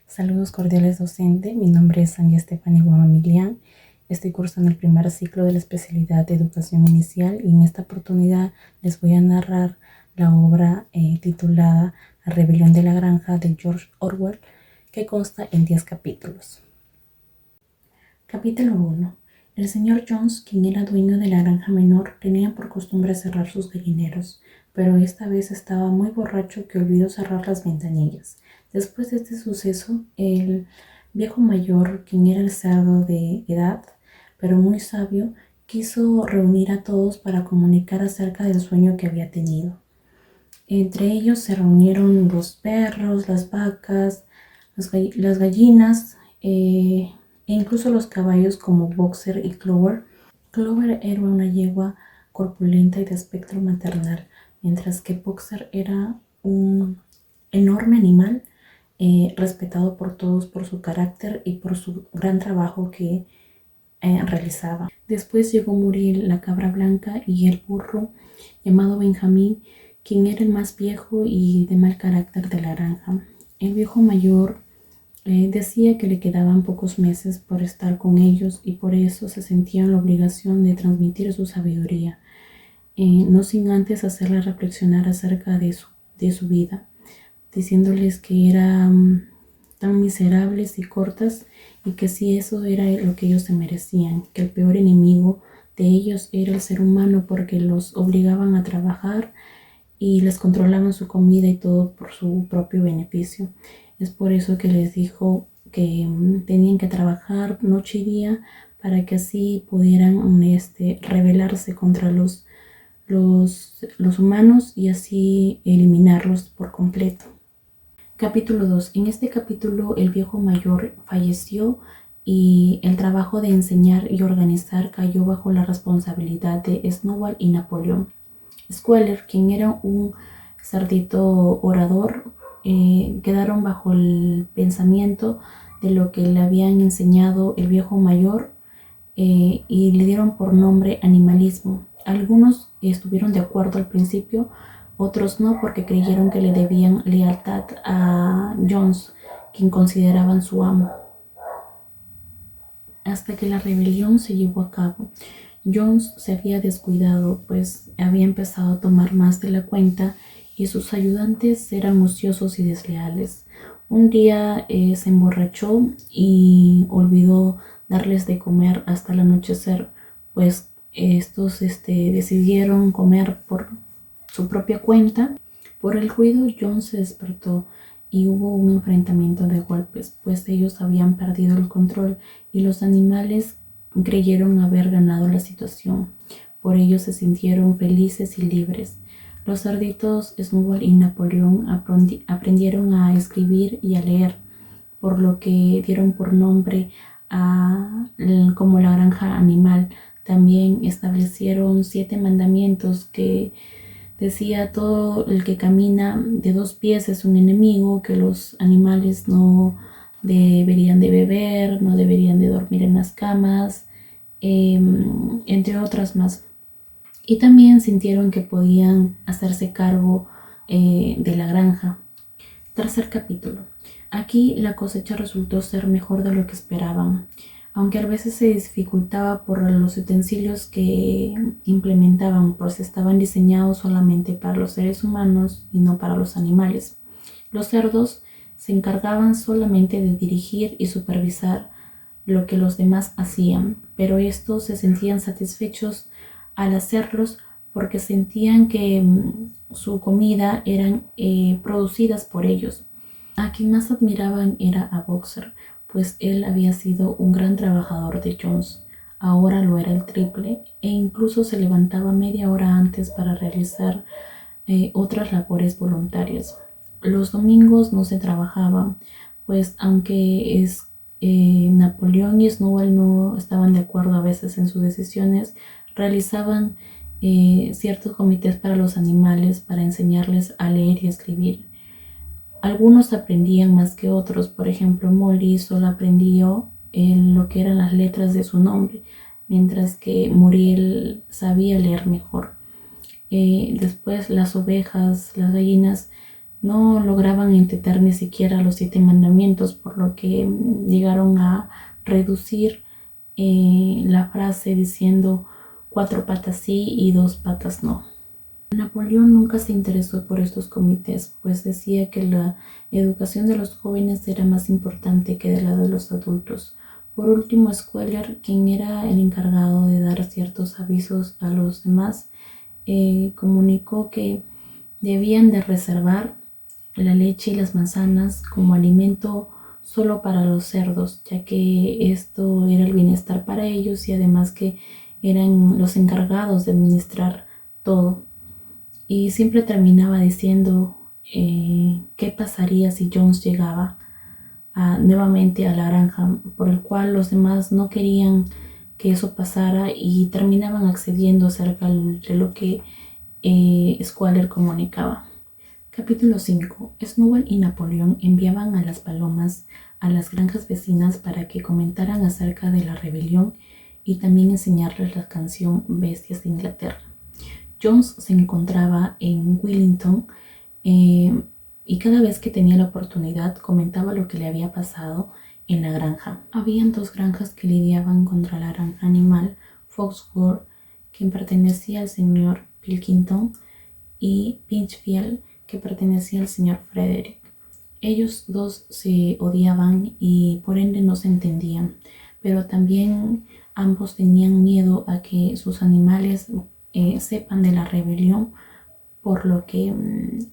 Saludos cordiales docente, mi nombre es Anya Stephanie Guamamilian. Estoy cursando el primer ciclo de la especialidad de educación inicial y en esta oportunidad les voy a narrar la obra titulada La rebelión de la granja de George Orwell, que consta en 10 capítulos. Capítulo 1. El señor Jones, quien era dueño de la granja menor, tenía por costumbre cerrar sus gallineros, pero esta vez estaba muy borracho que olvidó cerrar las ventanillas. Después de este suceso, el viejo mayor, quien era el cerdo de edad, pero muy sabio, quiso reunir a todos para comunicar acerca del sueño que había tenido. Entre ellos se reunieron los perros, las vacas, las gallinas e incluso los caballos como Boxer y Clover. Clover era una yegua corpulenta y de aspecto maternal, mientras que Boxer era un enorme animal respetado por todos por su carácter y por su gran trabajo que realizaba. Después llegó Muriel, la cabra blanca, y el burro llamado Benjamín, quien era el más viejo y de mal carácter de la granja. El viejo mayor decía que le quedaban pocos meses por estar con ellos y por eso se sentía en la obligación de transmitir su sabiduría, no sin antes hacerles reflexionar acerca de su vida, diciéndoles que eran tan miserables y cortas y que si eso era lo que ellos se merecían, que el peor enemigo de ellos era el ser humano porque los obligaban a trabajar y les controlaban su comida y todo por su propio beneficio. Es por eso que les dijo que tenían que trabajar noche y día para que así pudieran rebelarse contra los humanos y así eliminarlos por completo. Capítulo 2. En este capítulo el viejo mayor falleció y el trabajo de enseñar y organizar cayó bajo la responsabilidad de Snowball y Napoleón. Squealer, quien era un cerdito orador, quedaron bajo el pensamiento de lo que le habían enseñado el viejo mayor y le dieron por nombre animalismo. Algunos estuvieron de acuerdo al principio, otros no, porque creyeron que le debían lealtad a Jones, quien consideraban su amo. Hasta que la rebelión se llevó a cabo, Jones se había descuidado, pues había empezado a tomar más de la cuenta y sus ayudantes eran ociosos y desleales. Un día se emborrachó y olvidó darles de comer hasta el anochecer, pues estos decidieron comer por su propia cuenta. Por el ruido, John se despertó y hubo un enfrentamiento de golpes, pues ellos habían perdido el control y los animales creyeron haber ganado la situación. Por ello se sintieron felices y libres. Los cerditos Snowball y Napoleón aprendieron a escribir y a leer, por lo que dieron por nombre como la granja animal. También establecieron 7 mandamientos que decía: todo el que camina de 2 pies es un enemigo, que los animales no deberían de beber, no deberían de dormir en las camas, entre otras más. Y también sintieron que podían hacerse cargo de la granja. Tercer capítulo. Aquí la cosecha resultó ser mejor de lo que esperaban, aunque a veces se dificultaba por los utensilios que implementaban, pues estaban diseñados solamente para los seres humanos y no para los animales. Los cerdos se encargaban solamente de dirigir y supervisar lo que los demás hacían, pero estos se sentían satisfechos al hacerlos porque sentían que su comida eran producidas por ellos. A quien más admiraban era a Boxer, pues él había sido un gran trabajador de Jones. Ahora lo era el triple e incluso se levantaba media hora antes para realizar otras labores voluntarias. Los domingos no se trabajaba, pues aunque Napoleón y Snowball no estaban de acuerdo a veces en sus decisiones, realizaban ciertos comités para los animales para enseñarles a leer y escribir. Algunos aprendían más que otros. Por ejemplo, Molly solo aprendió lo que eran las letras de su nombre, mientras que Muriel sabía leer mejor. Después las ovejas, las gallinas no lograban entender ni siquiera los 7 mandamientos, por lo que llegaron a reducir la frase diciendo 4 patas sí y 2 patas no. Napoleón nunca se interesó por estos comités, pues decía que la educación de los jóvenes era más importante que de la de los adultos. Por último, Schuyler, quien era el encargado de dar ciertos avisos a los demás, comunicó que debían de reservar la leche y las manzanas como alimento solo para los cerdos, ya que esto era el bienestar para ellos y además que eran los encargados de administrar todo. Y siempre terminaba diciendo qué pasaría si Jones llegaba nuevamente a la granja, por el cual los demás no querían que eso pasara y terminaban accediendo acerca de lo que Schuyler comunicaba. Capítulo 5. Snowball y Napoleón enviaban a las palomas a las granjas vecinas para que comentaran acerca de la rebelión y también enseñarles la canción Bestias de Inglaterra. Jones se encontraba en Wellington y cada vez que tenía la oportunidad comentaba lo que le había pasado en la granja. Habían 2 granjas que lidiaban contra la granja animal, Foxworth, quien pertenecía al señor Pilkington, y Pinchfield, que pertenecía al señor Frederick. Ellos 2 se odiaban y por ende no se entendían, pero también ambos tenían miedo a que sus animales sepan de la rebelión, por lo que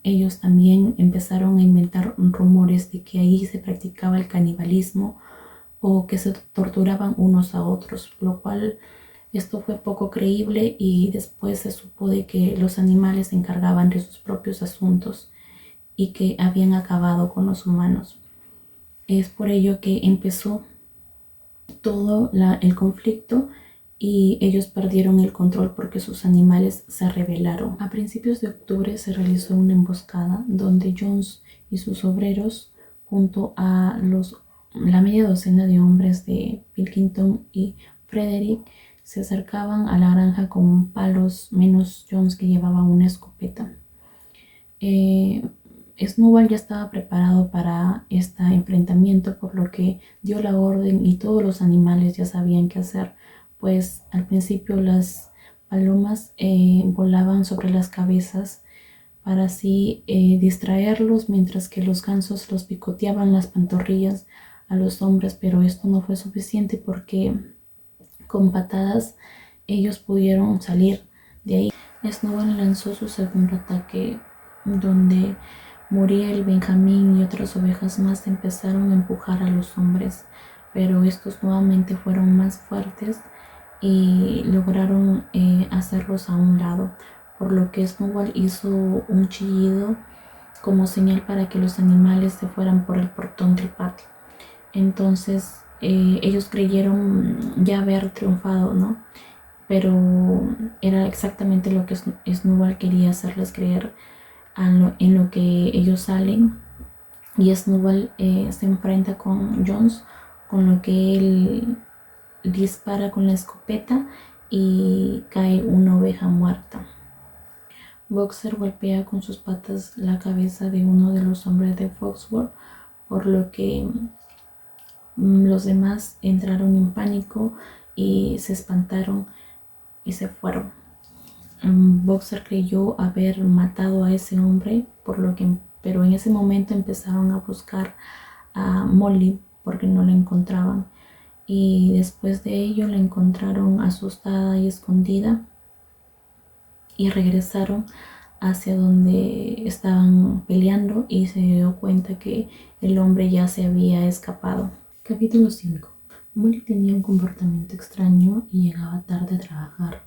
ellos también empezaron a inventar rumores de que ahí se practicaba el canibalismo o que se torturaban unos a otros, lo cual esto fue poco creíble y después se supo de que los animales se encargaban de sus propios asuntos y que habían acabado con los humanos. Es por ello que empezó todo el conflicto y ellos perdieron el control porque sus animales se rebelaron. A principios de octubre se realizó una emboscada donde Jones y sus obreros, junto a la media docena de hombres de Pilkington y Frederick, se acercaban a la granja con palos, menos Jones, que llevaba una escopeta. Snowball ya estaba preparado para este enfrentamiento, por lo que dio la orden y todos los animales ya sabían qué hacer, pues al principio las palomas volaban sobre las cabezas para así distraerlos, mientras que los gansos los picoteaban las pantorrillas a los hombres, pero esto no fue suficiente porque con patadas ellos pudieron salir de ahí. Snowball lanzó su segundo ataque, donde Muriel, Benjamín y otras ovejas más empezaron a empujar a los hombres, pero estos nuevamente fueron más fuertes y lograron hacerlos a un lado, por lo que Snowball hizo un chillido como señal para que los animales se fueran por el portón del patio. Entonces ellos creyeron ya haber triunfado, ¿no? Pero era exactamente lo que Snowball quería hacerles creer en lo que ellos salen, y Snowball se enfrenta con Jones, con lo que él dispara con la escopeta y cae una oveja muerta. Boxer golpea con sus patas la cabeza de uno de los hombres de Foxworth, por lo que los demás entraron en pánico y se espantaron y se fueron. Boxer creyó haber matado a ese hombre, pero en ese momento empezaron a buscar a Molly porque no la encontraban, y después de ello la encontraron asustada y escondida y regresaron hacia donde estaban peleando y se dio cuenta que el hombre ya se había escapado. Capítulo 5. Molly tenía un comportamiento extraño y llegaba tarde a trabajar.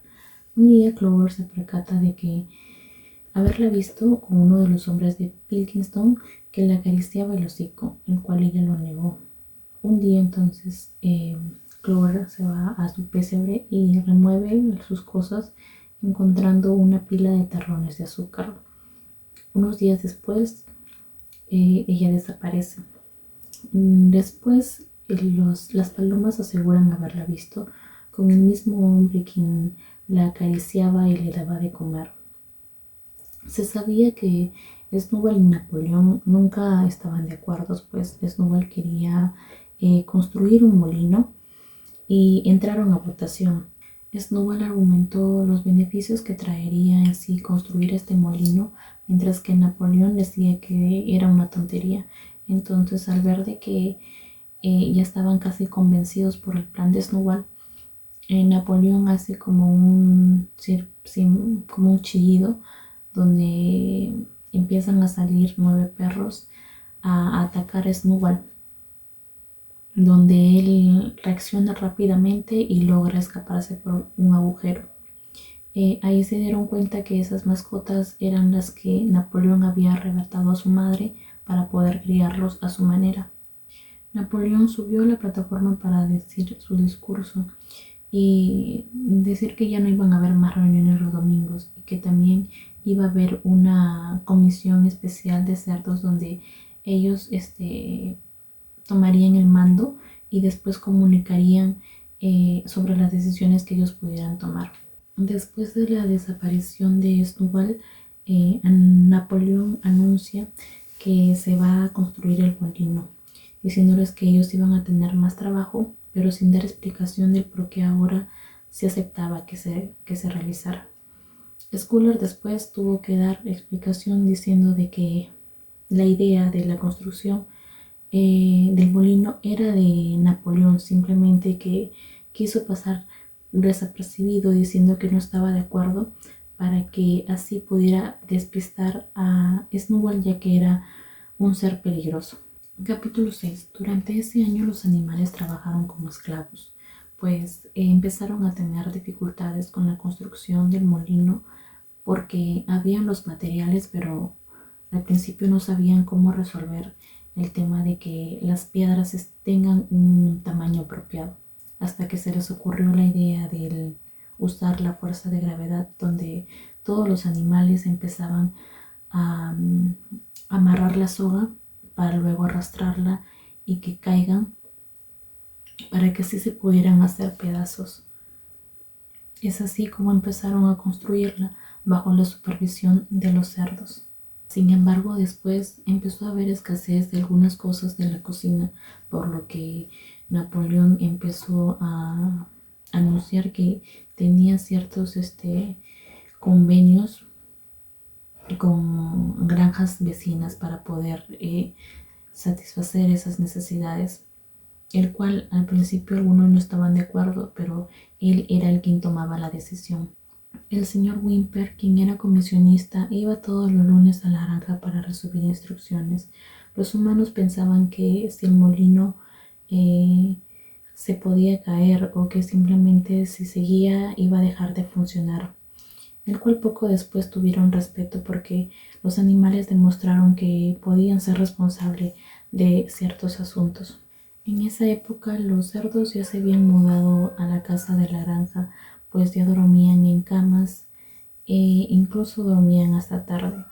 Un día Clover se percata de que haberla visto con uno de los hombres de Pilkington que le acariciaba el hocico, el cual ella lo negó. Un día entonces Clover se va a su pesebre y remueve sus cosas, encontrando una pila de terrones de azúcar. Unos días después ella desaparece. Después las palomas aseguran haberla visto con el mismo hombre quien la acariciaba y le daba de comer. Se sabía que Snowball y Napoleón nunca estaban de acuerdo, pues Snowball quería construir un molino y entraron a votación. Snowball argumentó los beneficios que traería en sí construir este molino, mientras que Napoleón decía que era una tontería. Entonces, al ver de que ya estaban casi convencidos por el plan de Snowball, Napoleón hace como un chillido donde empiezan a salir 9 perros a atacar a Snowball, donde él reacciona rápidamente y logra escaparse por un agujero. Ahí se dieron cuenta que esas mascotas eran las que Napoleón había arrebatado a su madre para poder criarlos a su manera. Napoleón subió a la plataforma para decir su discurso y decir que ya no iban a haber más reuniones los domingos y que también iba a haber una comisión especial de cerdos donde ellos tomarían el mando y después comunicarían sobre las decisiones que ellos pudieran tomar. Después de la desaparición de Snowball, Napoleón anuncia que se va a construir el molino, diciéndoles que ellos iban a tener más trabajo, pero sin dar explicación del por qué ahora se aceptaba que se realizara. Schuller después tuvo que dar explicación diciendo de que la idea de la construcción del molino era de Napoleón, simplemente que quiso pasar desapercibido diciendo que no estaba de acuerdo para que así pudiera despistar a Snowball, ya que era un ser peligroso. Capítulo 6. Durante ese año los animales trabajaron como esclavos, pues empezaron a tener dificultades con la construcción del molino porque habían los materiales, pero al principio no sabían cómo resolver el tema de que las piedras tengan un tamaño apropiado, hasta que se les ocurrió la idea de usar la fuerza de gravedad, donde todos los animales empezaban a amarrar la soga para luego arrastrarla y que caigan para que así se pudieran hacer pedazos. Es así como empezaron a construirla bajo la supervisión de los cerdos. Sin embargo, después empezó a haber escasez de algunas cosas de la cocina, por lo que Napoleón empezó a anunciar que tenía ciertos convenios con granjas vecinas para poder satisfacer esas necesidades, el cual al principio algunos no estaban de acuerdo, pero él era el quien tomaba la decisión. El señor Whymper, quien era comisionista, iba todos los lunes a la granja para recibir instrucciones. Los humanos pensaban que si el molino se podía caer o que simplemente si seguía iba a dejar de funcionar, el cual poco después tuvieron respeto porque los animales demostraron que podían ser responsables de ciertos asuntos. En esa época los cerdos ya se habían mudado a la casa de la granja, pues ya dormían en camas e incluso dormían hasta tarde.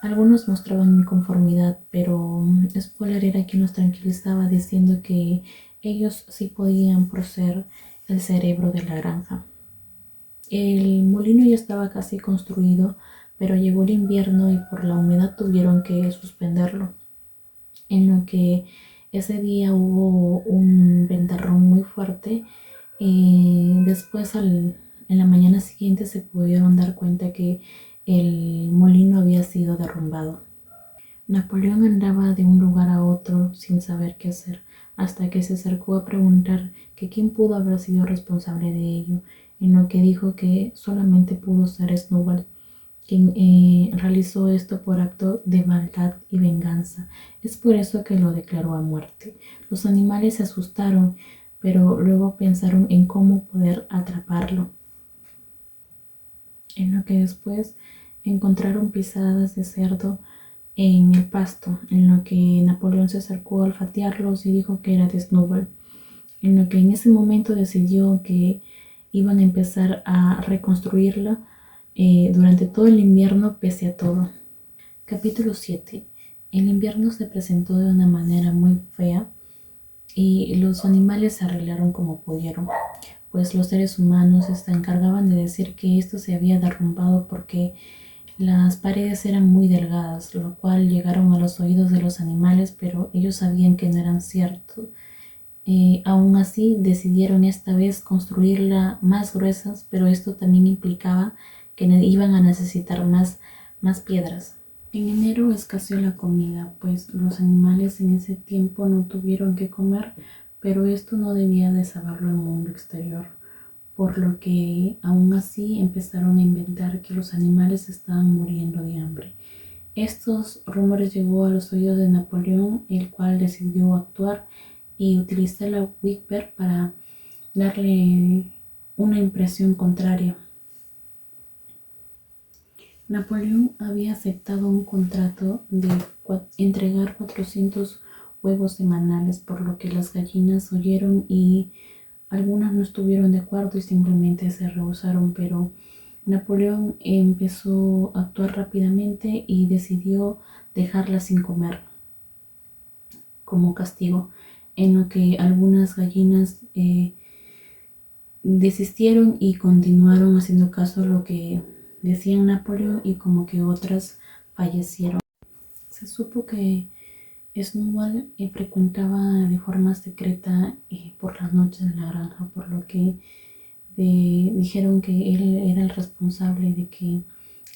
Algunos mostraban inconformidad, pero Squaller era quien los tranquilizaba diciendo que ellos sí podían por ser el cerebro de la granja. El molino ya estaba casi construido, pero llegó el invierno y por la humedad tuvieron que suspenderlo, en lo que ese día hubo un ventarrón muy fuerte. Después en la mañana siguiente se pudieron dar cuenta que el molino había sido derrumbado. Napoleón andaba de un lugar a otro sin saber qué hacer, hasta que se acercó a preguntar que quién pudo haber sido responsable de ello, en lo que dijo que solamente pudo ser Snowball, quien realizó esto por acto de maldad y venganza. Es por eso que lo declaró a muerte. Los animales se asustaron, pero luego pensaron en cómo poder atraparlo, en lo que después encontraron pisadas de cerdo en el pasto, en lo que Napoleón se acercó a olfatearlos y dijo que era de Snowball, en lo que en ese momento decidió que iban a empezar a reconstruirla durante todo el invierno pese a todo. Capítulo 7. El invierno se presentó de una manera muy fea y los animales se arreglaron como pudieron, pues los seres humanos se encargaban de decir que esto se había derrumbado porque Las paredes eran muy delgadas, lo cual llegaron a los oídos de los animales, pero ellos sabían que no eran cierto. Aún así, decidieron esta vez construirla más gruesas, pero esto también implicaba que iban a necesitar más piedras. En enero escaseó la comida, pues los animales en ese tiempo no tuvieron que comer, pero esto no debía de saberlo el mundo exterior, por lo que aún así empezaron a inventar que los animales estaban muriendo de hambre. Estos rumores llegó a los oídos de Napoleón, el cual decidió actuar y utilizar la Whisper para darle una impresión contraria. Napoleón había aceptado un contrato de entregar 400 huevos semanales, por lo que las gallinas oyeron y algunas no estuvieron de acuerdo y simplemente se rehusaron, pero Napoleón empezó a actuar rápidamente y decidió dejarlas sin comer como castigo, en lo que algunas gallinas desistieron y continuaron haciendo caso a lo que decían Napoleón y como que otras fallecieron. Se supo que Snowball frecuentaba de forma secreta por las noches en la granja, por lo que dijeron que él era el responsable de que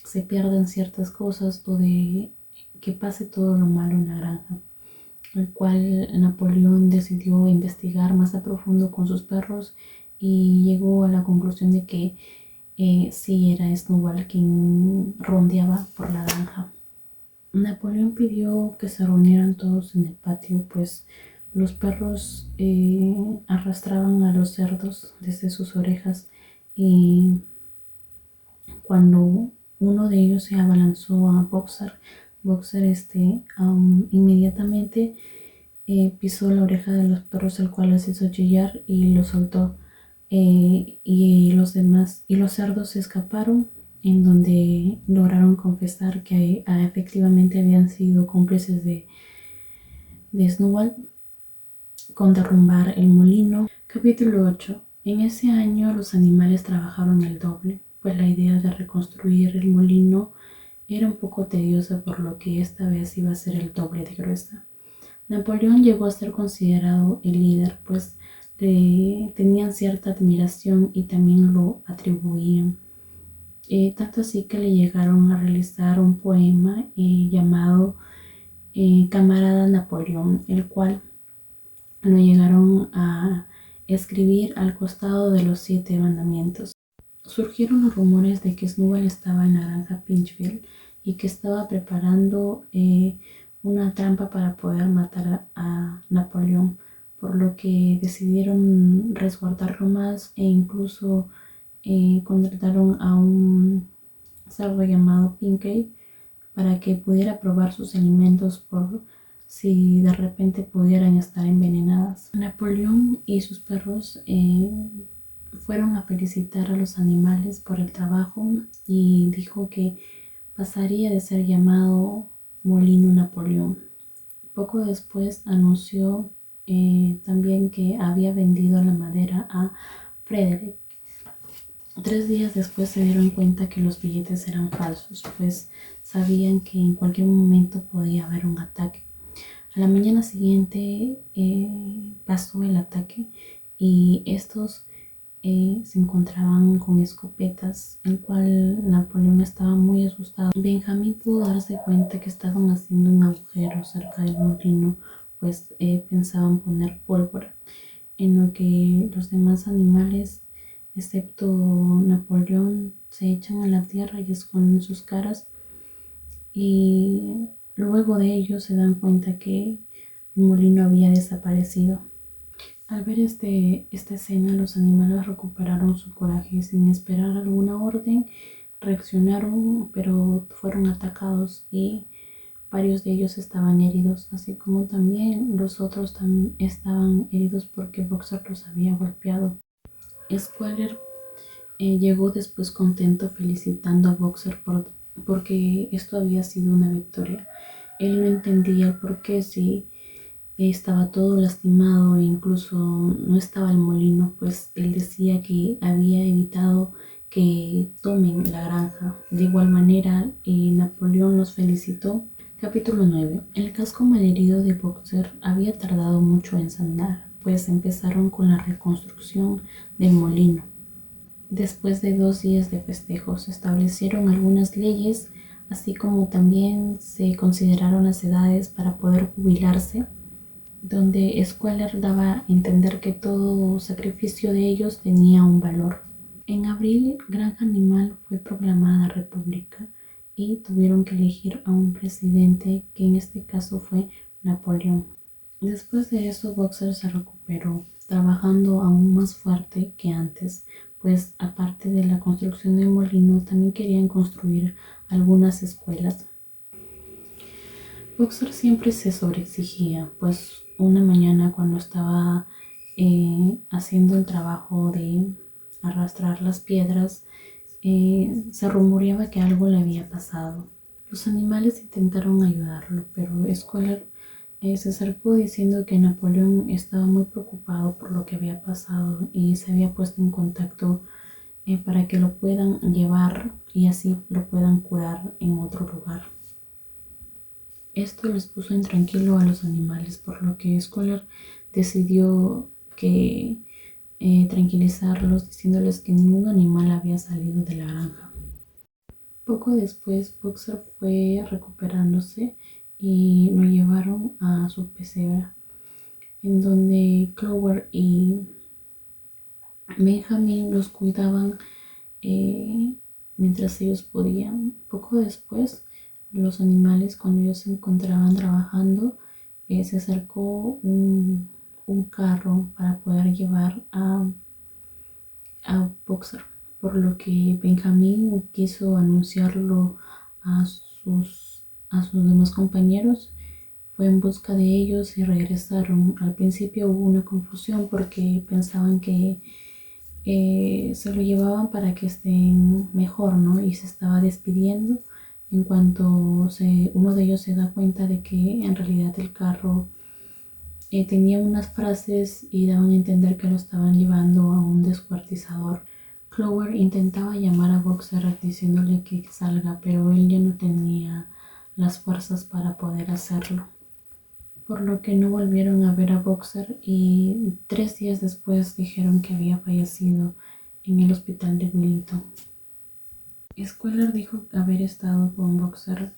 se pierdan ciertas cosas o de que pase todo lo malo en la granja, el cual Napoleón decidió investigar más a profundo con sus perros y llegó a la conclusión de que sí era Snowball quien rondeaba por la granja. Napoleón pidió que se reunieran todos en el patio, pues los perros arrastraban a los cerdos desde sus orejas y cuando uno de ellos se abalanzó a Boxer, inmediatamente pisó la oreja de los perros, el cual los hizo chillar y los soltó. Y los cerdos se escaparon, en donde lograron confesar que efectivamente habían sido cómplices de Snowball con derrumbar el molino. Capítulo 8. En ese año los animales trabajaron el doble, pues la idea de reconstruir el molino era un poco tediosa, por lo que esta vez iba a ser el doble de gruesa. Napoleón llegó a ser considerado el líder, pues le tenían cierta admiración y también lo atribuían. Tanto así que le llegaron a realizar un poema llamado Camarada Napoleón, el cual lo llegaron a escribir al costado de los 7 mandamientos. Surgieron los rumores de que Snowball estaba en la granja Pinchfield y que estaba preparando una trampa para poder matar a Napoleón, por lo que decidieron resguardarlo más e incluso contrataron a un cerdo llamado Pinkey para que pudiera probar sus alimentos por si de repente pudieran estar envenenadas. Napoleón y sus perros fueron a felicitar a los animales por el trabajo y dijo que pasaría de ser llamado Molino Napoleón. Poco después anunció también que había vendido la madera a Frederick. 3 días después se dieron cuenta que los billetes eran falsos, pues sabían que en cualquier momento podía haber un ataque. A la mañana siguiente pasó el ataque y estos se encontraban con escopetas, el cual Napoleón estaba muy asustado. Benjamín pudo darse cuenta que estaban haciendo un agujero cerca del molino, pues pensaban poner pólvora, en lo que los demás animales, excepto Napoleón, se echan a la tierra y esconden sus caras, y luego de ello se dan cuenta que el molino había desaparecido. Al ver esta escena, los animales recuperaron su coraje y sin esperar alguna orden reaccionaron, pero fueron atacados y varios de ellos estaban heridos, así como también los otros estaban heridos porque Boxer los había golpeado. Squealer llegó después contento felicitando a Boxer porque esto había sido una victoria. Él no entendía por qué si estaba todo lastimado e incluso no estaba el molino, pues él decía que había evitado que tomen la granja. De igual manera, Napoleón los felicitó. Capítulo 9. El casco malherido de Boxer había tardado mucho en sanar, pues empezaron con la reconstrucción del molino. Después de 2 días de festejos, se establecieron algunas leyes, así como también se consideraron las edades para poder jubilarse, donde Squealer daba a entender que todo sacrificio de ellos tenía un valor. En abril, Granja Animal fue proclamada república y tuvieron que elegir a un presidente, que en este caso fue Napoleón. Después de eso, Boxer se recuperó, trabajando aún más fuerte que antes, pues aparte de la construcción del molino, también querían construir algunas escuelas. Boxer siempre se sobreexigía, pues una mañana cuando estaba haciendo el trabajo de arrastrar las piedras, se rumoreaba que algo le había pasado. Los animales intentaron ayudarlo, pero Squealer se acercó diciendo que Napoleón estaba muy preocupado por lo que había pasado y se había puesto en contacto para que lo puedan llevar y así lo puedan curar en otro lugar. Esto les puso intranquilo a los animales, por lo que Squealer decidió que tranquilizarlos, diciéndoles que ningún animal había salido de la granja. Poco después, Boxer fue recuperándose y lo llevaron a su pesebre, en donde Clover y Benjamin los cuidaban mientras ellos podían. Poco después, los animales, cuando ellos se encontraban trabajando, se acercó un carro para poder llevar a Boxer, por lo que Benjamín quiso anunciarlo a sus demás compañeros. Fue en busca de ellos y regresaron. Al principio hubo una confusión porque pensaban que se lo llevaban para que estén mejor, ¿no? Y se estaba despidiendo en cuanto uno de ellos se da cuenta de que en realidad el carro tenía unas frases y daban a entender que lo estaban llevando a un descuartizador. Clover intentaba llamar a Boxer diciéndole que salga, pero él ya no tenía las fuerzas para poder hacerlo, por lo que no volvieron a ver a Boxer y 3 días después dijeron que había fallecido en el hospital de Willington. Squealer dijo haber estado con Boxer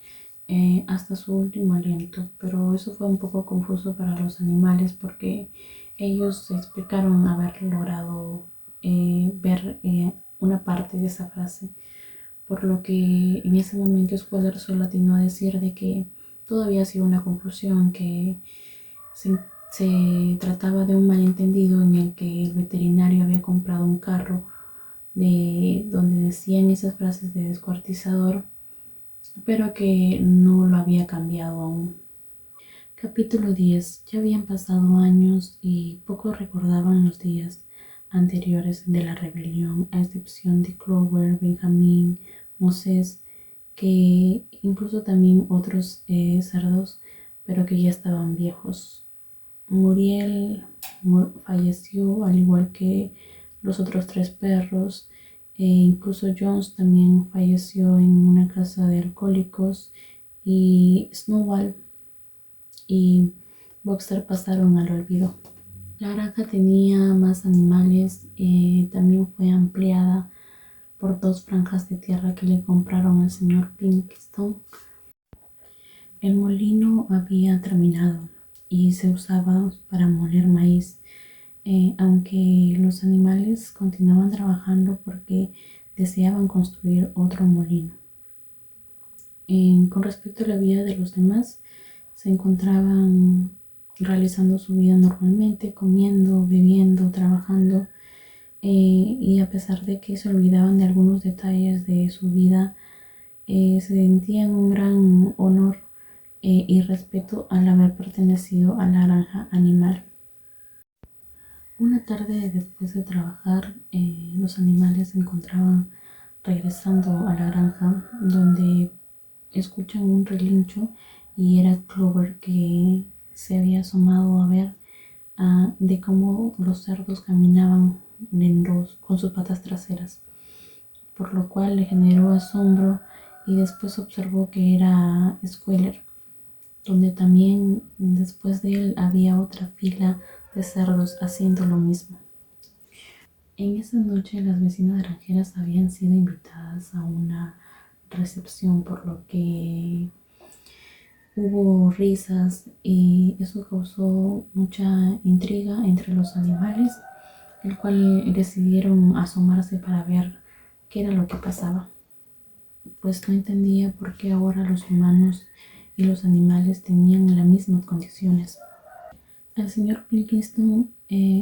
hasta su último aliento, pero eso fue un poco confuso para los animales porque ellos explicaron haber logrado ver una parte de esa frase, por lo que en ese momento Squealer solo atinó a decir de que todo había sido una confusión, que se trataba de un malentendido en el que el veterinario había comprado un carro donde decían esas frases de descuartizador, pero que no lo había cambiado aún. Capítulo 10. Ya habían pasado años y pocos recordaban los días anteriores de la rebelión, a excepción de Clover, Benjamin, Moses, que incluso también otros cerdos, pero que ya estaban viejos. Muriel falleció, al igual que los otros 3 perros. Incluso Jones también falleció en una casa de alcohólicos, y Snowball y Boxer pasaron al olvido. La granja tenía más animales, también fue ampliada por 2 franjas de tierra que le compraron al señor Pinkstone. El molino había terminado y se usaba para moler maíz, aunque los animales continuaban trabajando porque deseaban construir otro molino. Con respecto a la vida de los demás, se encontraban realizando su vida normalmente, comiendo, bebiendo, trabajando, y a pesar de que se olvidaban de algunos detalles de su vida, sentían un gran honor y respeto al haber pertenecido a la granja animal. Una tarde después de trabajar, los animales se encontraban regresando a la granja, donde escuchan un relincho y era Clover, que se había asomado a ver de cómo los cerdos caminaban con sus patas traseras. por lo cual le generó asombro y después observó que era Squealer, donde también después de él había otra fila de cerdos haciendo lo mismo. En esa noche las vecinas granjeras habían sido invitadas a una recepción, por lo que hubo risas y eso causó mucha intriga entre los animales, el cual decidieron asomarse para ver qué era lo que pasaba, pues no entendía por qué ahora los humanos y los animales tenían las mismas condiciones. El señor Pilkington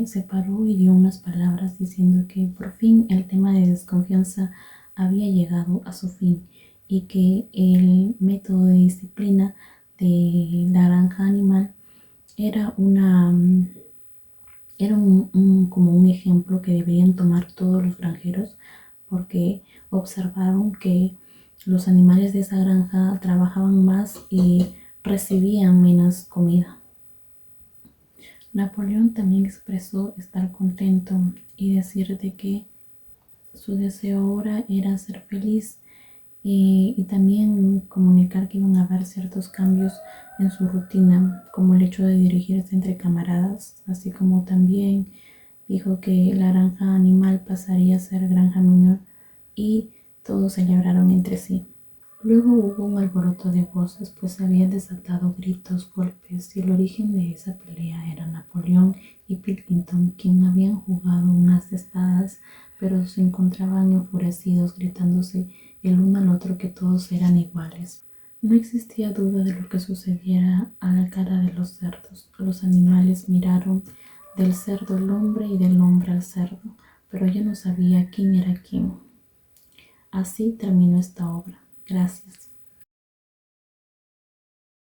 se paró y dio unas palabras diciendo que por fin el tema de desconfianza había llegado a su fin y que el método de disciplina de la granja animal era como un ejemplo que deberían tomar todos los granjeros, porque observaron que los animales de esa granja trabajaban más y recibían menos comida. Napoleón también expresó estar contento y decir de que su deseo ahora era ser feliz y también comunicar que iban a haber ciertos cambios en su rutina, como el hecho de dirigirse entre camaradas, así como también dijo que la granja animal pasaría a ser granja menor y todos celebraron entre sí. Luego hubo un alboroto de voces, pues se habían desatado gritos, golpes, y el origen de esa pelea era Napoleón y Pilkington, quien habían jugado unas espadas, pero se encontraban enfurecidos, gritándose el uno al otro que todos eran iguales. No existía duda de lo que sucediera a la cara de los cerdos. Los animales miraron del cerdo al hombre y del hombre al cerdo, pero ya no sabía quién era quién. Así terminó esta obra. Gracias.